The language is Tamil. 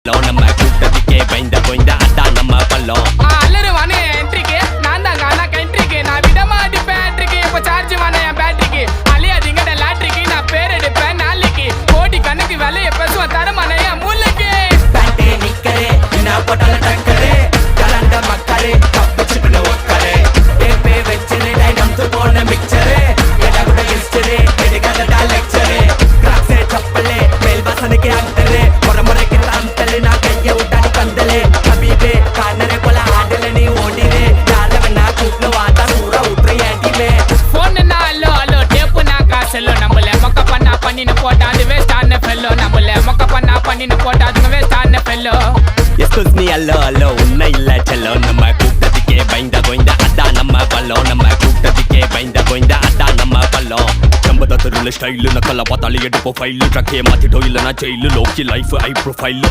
நம்ம கூட்டத்துக்கே பயந்த போய்ந்த அதான் நம்ம பள்ளம். அல்லரு வானே என்ட்ரிக்கு நான் தாங்க அண்ணா கண்ட்ரிக்கு நான் விடமா அடிப்பேன் என்ட்ரிக்கு இப்போ சார்ஜ் வானே என் பேட்டரிக்கு அழியாதீங்க லாட்ரிக்கு நான் பேர் எடுப்பேன் நாளைக்கு கோடி கணக்கு விலைய பேசுவேன் தரமான என் மூளைக்கு பேண்டே நிக்கரே நான் போட்டால டக்கரே கலந்த மக்கரே தப்பிச்சுட்டு ஒக்கரே ஏப்பே வெச்சரே டைனம்து போன மிக்சரே எடா கூட ஹிஸ்டரி எடுக்காத லெக்சரே கிராக்ஸே சப்பலே மேல் வாசனைக்கு அந்தரே முறைக்கு தந்தலே நான் கைய விட்டாடி கந்தலே கபீபே கானரே போல ஆடல நீ ஓடிரே யாரவனா கூப்ல வாடா சூரா உட்ரே ஏடிமே போன் நாலோ அலோ டேப்பு நான் காசலோ நம்மள மொக்க பண்ணா பண்ணின போட்டா அது வேஸ்ட் ஆன ஃபெல்லோ நம்மள மொக்க பண்ணா பண்ணின போட்டா அது வேஸ்ட் ஆன ஃபெல்லோ. எஸ்கூஸ் மீ அல்லோ அல்லோ உன்னை இல்ல செல்லோ நம்ம கூட்டத்துக்கே பயந்த போய்ந்த அதான் நம்ம பள்ளம். நம்ம கூட்டத்துக்கே பயந்த போய்ந்த அதான் நம்ம பள்ளம். நம்ம தெருல ஸ்டைலு நக்கல பார்த்தாலே எடுப்போம் ஃபைலு ட்ரக்கே மாத்திட்டோம் இல்லைனா ஜெயிலு லோக்கி லைஃப் ஐ ப்ரொஃபைல்